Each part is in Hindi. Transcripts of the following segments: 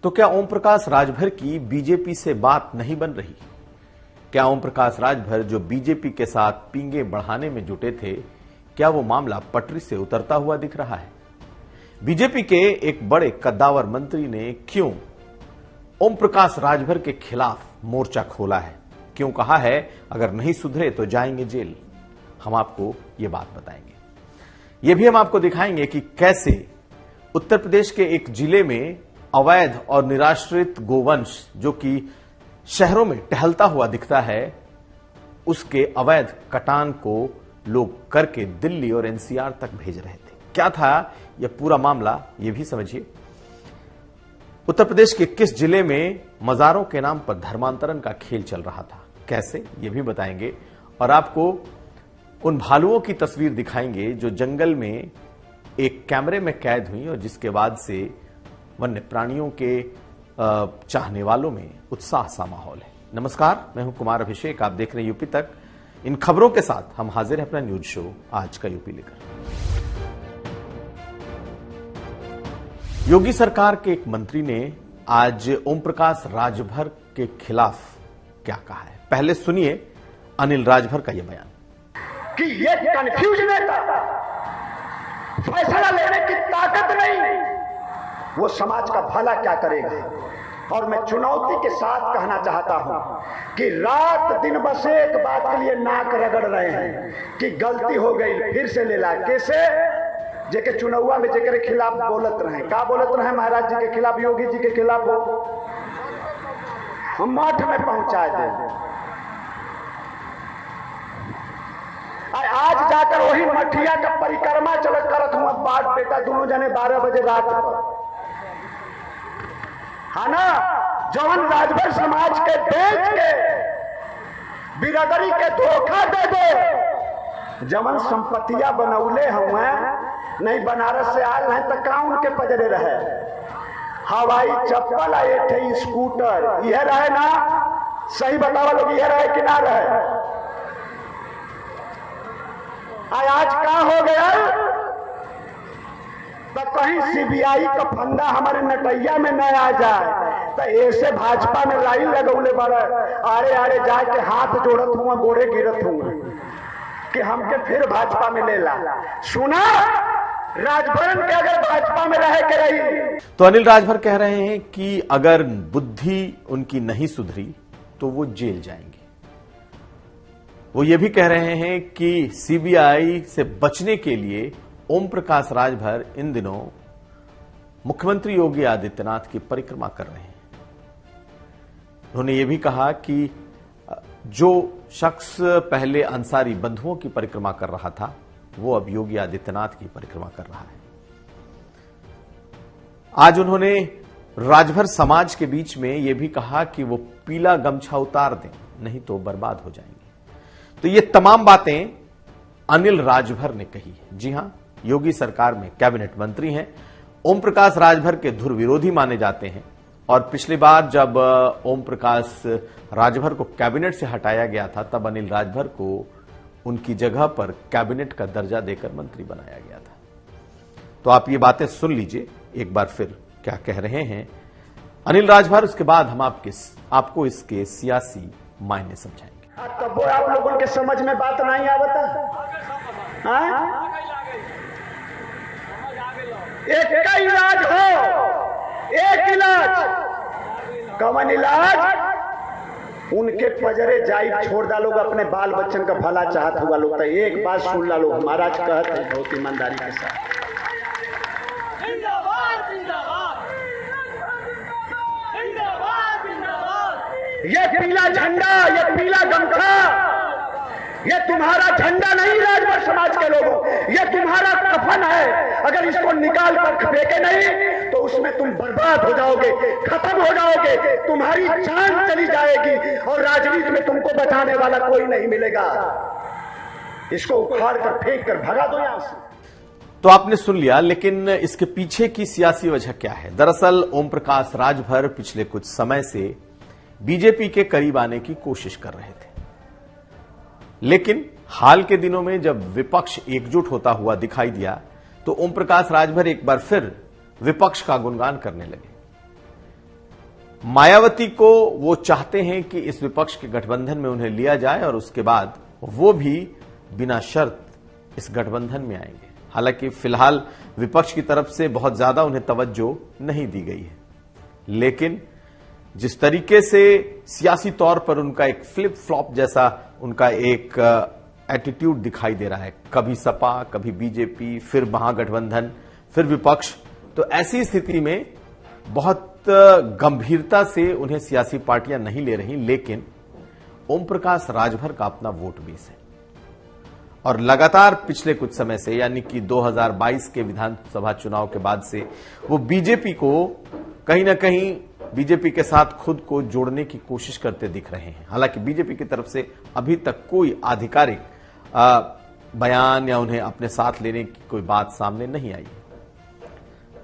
तो क्या ओम प्रकाश राजभर की बीजेपी से बात नहीं बन रही? क्या ओम प्रकाश राजभर जो बीजेपी के साथ पींगे बढ़ाने में जुटे थे, क्या वो मामला पटरी से उतरता हुआ दिख रहा है? बीजेपी के एक बड़े कद्दावर मंत्री ने क्यों ओम प्रकाश राजभर के खिलाफ मोर्चा खोला है? क्यों कहा है अगर नहीं सुधरे तो जाएंगे जेल? हम आपको ये बात बताएंगे। ये भी हम आपको दिखाएंगे कि कैसे उत्तर प्रदेश के एक जिले में अवैध और निराश्रित गोवंश जो कि शहरों में टहलता हुआ दिखता है, उसके अवैध कटान को लोग करके दिल्ली और एनसीआर तक भेज रहे थे। क्या था यह पूरा मामला, यह भी समझिए। उत्तर प्रदेश के किस जिले में मजारों के नाम पर धर्मांतरण का खेल चल रहा था, कैसे, यह भी बताएंगे। और आपको उन भालुओं की तस्वीर दिखाएंगे जो जंगल में एक कैमरे में कैद हुई और जिसके बाद से वन्य प्राणियों के चाहने वालों में उत्साह सा माहौल है। नमस्कार, मैं हूं कुमार अभिषेक, आप देख रहे हैं यूपी तक। इन खबरों के साथ हम हाजिर हैं अपना न्यूज शो आज का यूपी लेकर। योगी सरकार के एक मंत्री ने आज ओम प्रकाश राजभर के खिलाफ क्या कहा है, पहले सुनिए अनिल राजभर का यह बयान। कि ये कंफ्यूज नेता, फैसला लेने की ताकत नहीं, वो समाज का भला क्या करेगा। और मैं चुनौती के साथ कहना चाहता हूं कि रात दिन बस एक बात के लिए नाक रगड़ रहे हैं कि गलती हो गई, फिर से ले ला। कैसे? जेके चुनावा में जेके खिलाफ बोलत रहे, का बोलत रहे? महाराज जी के खिलाफ, योगी जी के खिलाफ हो, हम मठ में पहुंचा दे। आज जाकर वही मठिया का परिक्रमा चलत करत हुआ, बाप बेटा दोनों जने 12 बजे रात पर, है ना, जौन राजभर समाज के बेच के बिरादरी के धोखा दे दे, जवन संपत्तियां बनौले हुए नहीं, बनारस से आल नहीं तो काउन के पजरे रहे, हवाई चप्पल आए थे, स्कूटर, यह रहे ना? सही बतावा लोग, यह रहे कि ना रहे? आज क्या हो गया? तो कहीं सीबीआई का फंदा हमारे नटैया में न आ जाए, तो ऐसे भाजपा में लाइन लगौले बड़ा, अरे अरे जाके हाथ जोड़त हुआ, गोड़े गिरत हुआ कि हमके फिर भाजपा में ले ला। सुना, राजभर के अगर भाजपा में रहे के रही। तो अनिल राजभर कह रहे हैं कि अगर बुद्धि उनकी नहीं सुधरी तो वो जेल जाएंगे। वो ये भी कह रहे हैं कि सीबीआई से बचने के लिए ओम प्रकाश राजभर इन दिनों मुख्यमंत्री योगी आदित्यनाथ की परिक्रमा कर रहे हैं। उन्होंने ये भी कहा कि जो शख्स पहले अंसारी बंधुओं की परिक्रमा कर रहा था, वो अब योगी आदित्यनाथ की परिक्रमा कर रहा है। आज उन्होंने राजभर समाज के बीच में यह भी कहा कि वो पीला गमछा उतार दें, नहीं तो बर्बाद हो जाएंगे। तो ये तमाम बातें अनिल राजभर ने कही है। जी हां, योगी सरकार में कैबिनेट मंत्री हैं, ओम प्रकाश राजभर के धुर विरोधी माने जाते हैं। और पिछली बार जब ओम प्रकाश राजभर को कैबिनेट से हटाया गया था, तब अनिल राजभर को उनकी जगह पर कैबिनेट का दर्जा देकर मंत्री बनाया गया था। तो आप ये बातें सुन लीजिए एक बार फिर क्या कह रहे हैं अनिल राजभर। उसके बाद हम आपको इसके सियासी मायने समझाएंगे। तब वो आप लोगों के समझ में बात नहीं आवता। एक का इलाज हो, एक इलाज, कवन इलाज? उनके पजरे जाई छोड़ दा लोग, अपने बाल बच्चन का भला चाहत हुआ लोग। तो एक बात सुन ला लोग, महाराज कहते हैं बहुत ईमानदारी के साथ, ये पीला झंडा, ये पीला गमछा, ये तुम्हारा झंडा नहीं राजभर समाज के लोगों, ये तुम्हारा कफन है। अगर इसको निकाल कर फेंके नहीं तो उसमें तुम बर्बाद हो जाओगे, खत्म हो जाओगे, तुम्हारी जान चली जाएगी और राजनीति में तुमको बचाने वाला कोई नहीं मिलेगा। इसको उखाड़ कर फेंक कर भगा दो यहां से। तो आपने सुन लिया, लेकिन इसके पीछे की सियासी वजह क्या है? दरअसल ओम प्रकाश राजभर पिछले कुछ समय से बीजेपी के करीब आने की कोशिश कर रहे थे, लेकिन हाल के दिनों में जब विपक्ष एकजुट होता हुआ दिखाई दिया तो ओम प्रकाश राजभर एक बार फिर विपक्ष का गुणगान करने लगे। मायावती को वो चाहते हैं कि इस विपक्ष के गठबंधन में उन्हें लिया जाए और उसके बाद वो भी बिना शर्त इस गठबंधन में आएंगे। हालांकि फिलहाल विपक्ष की तरफ से बहुत ज्यादा उन्हें तवज्जो नहीं दी गई है, लेकिन जिस तरीके से सियासी तौर पर उनका एक फ्लिप फ्लॉप जैसा उनका एक एटीट्यूड दिखाई दे रहा है, कभी सपा, कभी बीजेपी, फिर महागठबंधन, फिर विपक्ष, तो ऐसी स्थिति में बहुत गंभीरता से उन्हें सियासी पार्टियां नहीं ले रही। लेकिन ओम प्रकाश राजभर का अपना वोट बेस है और लगातार पिछले कुछ समय से, यानी कि 2022 के विधानसभा चुनाव के बाद से वो बीजेपी को कहीं ना कहीं बीजेपी के साथ खुद को जोड़ने की कोशिश करते दिख रहे हैं। हालांकि बीजेपी की तरफ से अभी तक कोई आधिकारिक बयान या उन्हें अपने साथ लेने की कोई बात सामने नहीं आई,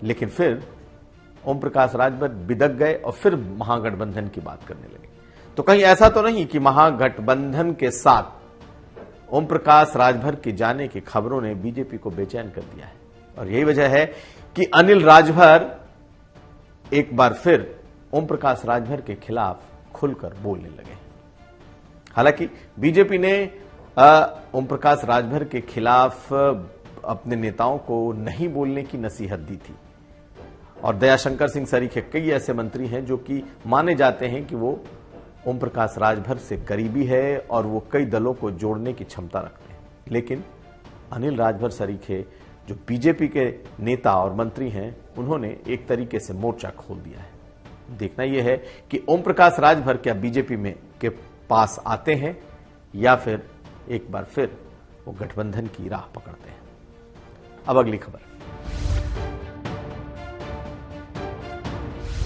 लेकिन फिर ओम प्रकाश राजभर बिदक गए और फिर महागठबंधन की बात करने लगे। तो कहीं ऐसा तो नहीं कि महागठबंधन के साथ ओम प्रकाश राजभर के जाने की खबरों ने बीजेपी को बेचैन कर दिया है, और यही वजह है कि अनिल राजभर एक बार फिर ओम प्रकाश राजभर के खिलाफ खुलकर बोलने लगे। हालांकि बीजेपी ने ओम प्रकाश राजभर के खिलाफ अपने नेताओं को नहीं बोलने की नसीहत दी थी, और दयाशंकर सिंह सरीखे कई ऐसे मंत्री हैं जो कि माने जाते हैं कि वो ओम प्रकाश राजभर से करीबी है और वो कई दलों को जोड़ने की क्षमता रखते हैं। लेकिन अनिल राजभर सरीखे जो बीजेपी के नेता और मंत्री हैं, उन्होंने एक तरीके से मोर्चा खोल दिया है। देखना यह है कि ओम प्रकाश राजभर क्या बीजेपी में के पास आते हैं या फिर एक बार फिर वो गठबंधन की राह पकड़ते हैं। अब अगली खबर।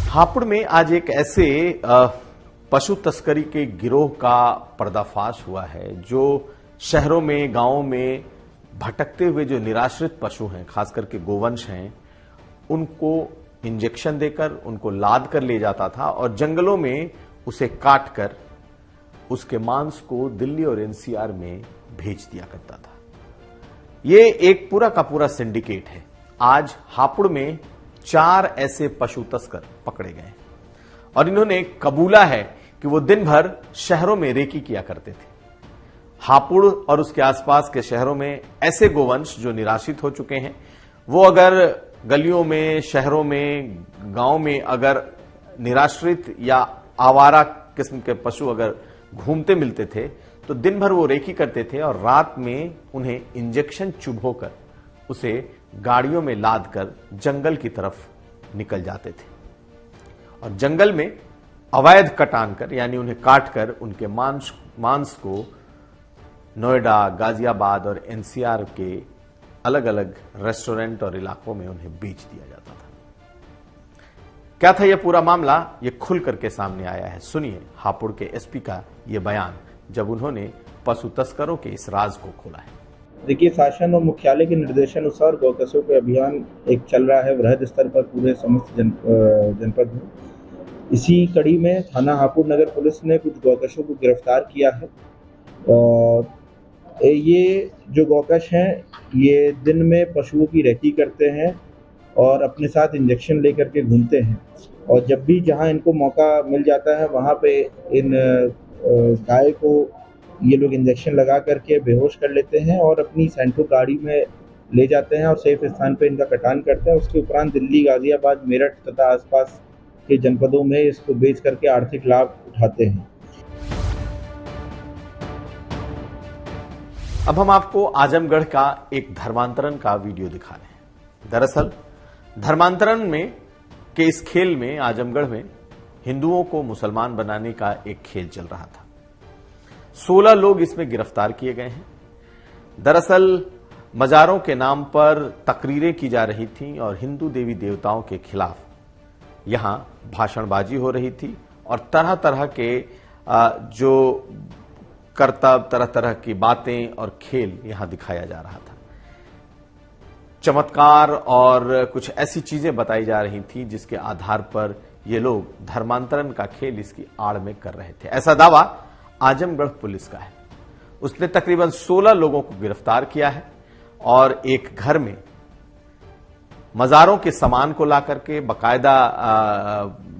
हापुड़ में आज एक ऐसे पशु तस्करी के गिरोह का पर्दाफाश हुआ है जो शहरों में, गांवों में भटकते हुए जो निराश्रित पशु हैं, खास करके गोवंश हैं, उनको इंजेक्शन देकर उनको लाद कर ले जाता था और जंगलों में उसे काट कर उसके मांस को दिल्ली और एनसीआर में भेज दिया करता था। ये एक पूरा का पूरा सिंडिकेट है। आज हापुड़ में 4 ऐसे पशु तस्कर पकड़े गए और इन्होंने कबूला है कि वो दिन भर शहरों में रेकी किया करते थे। हापुड़ और उसके आसपास के शहरों में ऐसे गोवंश जो निराश्रित हो चुके हैं, वो अगर गलियों में, शहरों में, गांव में अगर निराश्रित या आवारा किस्म के पशु अगर घूमते मिलते थे तो दिन भर वो रेकी करते थे और रात में उन्हें इंजेक्शन चुभोकर उसे गाड़ियों में लाद कर जंगल की तरफ निकल जाते थे और जंगल में अवैध कटान कर, यानी उन्हें काटकर उनके मांस को नोएडा, गाजियाबाद और एनसीआर के अलग अलग रेस्टोरेंट और इलाकों में उन्हें बेच दिया जाता था। क्या था यह पूरा मामला? यह खुल करके सामने आया है। सुनिए हापुड़ के एसपी का यह बयान जब उन्होंने पशु तस्करों के इस राज को खोला है। देखिए, शासन और मुख्यालय के निर्देशानुसार गौकसों का अभियान एक चल रहा है वृहद स्तर पर पूरे समस्त जनपद में। इसी कड़ी में थाना हापुड़ नगर पुलिस ने कुछ गौकसों को गिरफ्तार किया है। ये जो गौकश हैं ये दिन में पशुओं की रेकी करते हैं और अपने साथ इंजेक्शन लेकर के घूमते हैं और जब भी जहां इनको मौका मिल जाता है वहां पे इन गाय को ये लोग इंजेक्शन लगा करके बेहोश कर लेते हैं और अपनी सेंट्रो गाड़ी में ले जाते हैं और सेफ स्थान पे इनका कटान करते हैं। उसके उपरांत दिल्ली, गाजियाबाद, मेरठ तथा आसपास के जनपदों में इसको बेच करके आर्थिक लाभ उठाते हैं। अब हम आपको आजमगढ़ का एक धर्मांतरण का वीडियो दिखा रहे हैं। दरअसल धर्मांतरण में के इस खेल में आजमगढ़ में हिंदुओं को मुसलमान बनाने का एक खेल चल रहा था। 16 लोग इसमें गिरफ्तार किए गए हैं। दरअसल मजारों के नाम पर तकरीरें की जा रही थीं और हिंदू देवी देवताओं के खिलाफ यहां भाषणबाजी हो रही थी और तरह तरह के जो करतब, तरह तरह की बातें और खेल यहां दिखाया जा रहा था। चमत्कार और कुछ ऐसी चीजें बताई जा रही थी जिसके आधार पर ये लोग धर्मांतरण का खेल इसकी आड़ में कर रहे थे। ऐसा दावा आजमगढ़ पुलिस का है। उसने तकरीबन 16 लोगों को गिरफ्तार किया है और एक घर में मजारों के सामान को ला करके, बाकायदा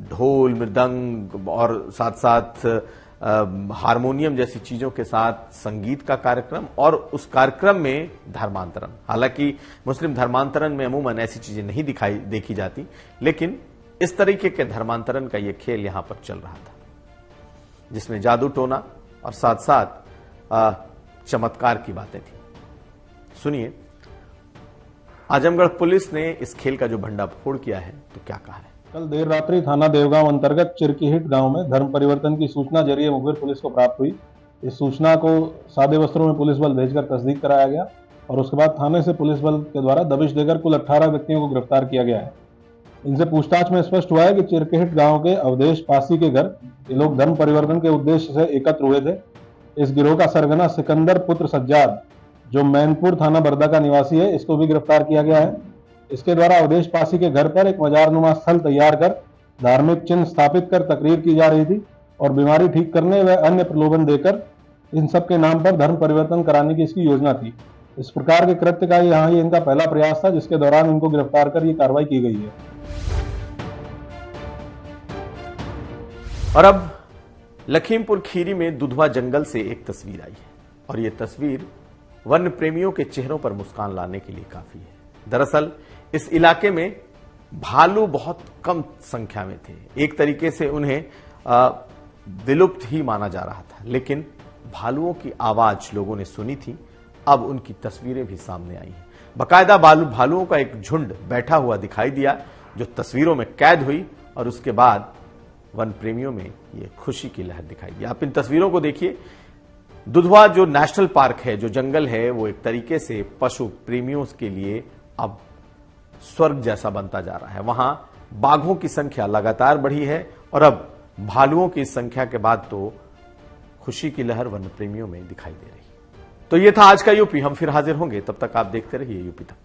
ढोल मृदंग और साथ साथ हारमोनियम जैसी चीजों के साथ संगीत का कार्यक्रम और उस कार्यक्रम में धर्मांतरण। हालांकि मुस्लिम धर्मांतरण में अमूमन ऐसी चीजें नहीं देखी जाती, लेकिन इस तरीके के धर्मांतरण का यह खेल यहां पर चल रहा था, जिसमें जादू टोना और साथ साथ चमत्कार की बातें थी। सुनिए, आजमगढ़ पुलिस ने इस खेल का जो भंडाफोड़ किया है तो क्या कहा है। कल देर रात्रि थाना देवगांव अंतर्गत चिरकीहिट गांव में धर्म परिवर्तन की सूचना जरिए मुखबिर पुलिस को प्राप्त हुई। इस सूचना को सादे वस्त्रों में पुलिस बल भेजकर तस्दीक कराया गया और उसके बाद थाने से पुलिस बल के द्वारा दबिश देकर कुल 18 व्यक्तियों को गिरफ्तार किया गया है। इनसे पूछताछ में स्पष्ट हुआ है कि चिरकीहिट गांव के अवधेश पासी के घर ये लोग धर्म परिवर्तन के उद्देश्य से एकत्र हुए थे। इस गिरोह का सरगना सिकंदर पुत्र सज्जाद, जो मैनपुर थाना बरदा का निवासी है, इसको भी गिरफ्तार किया गया है। इसके द्वारा अवधेश पासी के घर पर एक मजारनुमा स्थल तैयार कर धार्मिक चिन्ह स्थापित कर तकरीर की जा रही थी और बीमारी ठीक करने व अन्य प्रलोभन देकर इन सब के नाम पर धर्म परिवर्तन कराने की इसकी योजना थी। इस प्रकार के कृत्य का यहाँ ये इनका पहला प्रयास था, जिसके दौरान इनको गिरफ्तार कर ये कार्रवाई की गई है। और अब लखीमपुर खीरी में दुधवा जंगल से एक तस्वीर आई है और ये तस्वीर वन्य प्रेमियों के चेहरों पर मुस्कान लाने के लिए काफी है। दरअसल इस इलाके में भालू बहुत कम संख्या में थे, एक तरीके से उन्हें विलुप्त ही माना जा रहा था, लेकिन भालुओं की आवाज लोगों ने सुनी थी। अब उनकी तस्वीरें भी सामने आई हैं। बाकायदा भालुओं का एक झुंड बैठा हुआ दिखाई दिया, जो तस्वीरों में कैद हुई और उसके बाद वन प्रेमियों में ये खुशी की लहर दिखाई दी। आप इन तस्वीरों को देखिए। दुधवा जो नेशनल पार्क है, जो जंगल है, वो एक तरीके से पशु प्रेमियों के लिए अब स्वर्ग जैसा बनता जा रहा है। वहां बाघों की संख्या लगातार बढ़ी है और अब भालुओं की संख्या के बाद तो खुशी की लहर वन प्रेमियों में दिखाई दे रही। तो ये था आज का यूपी। हम फिर हाजिर होंगे, तब तक आप देखते रहिए यूपी तक।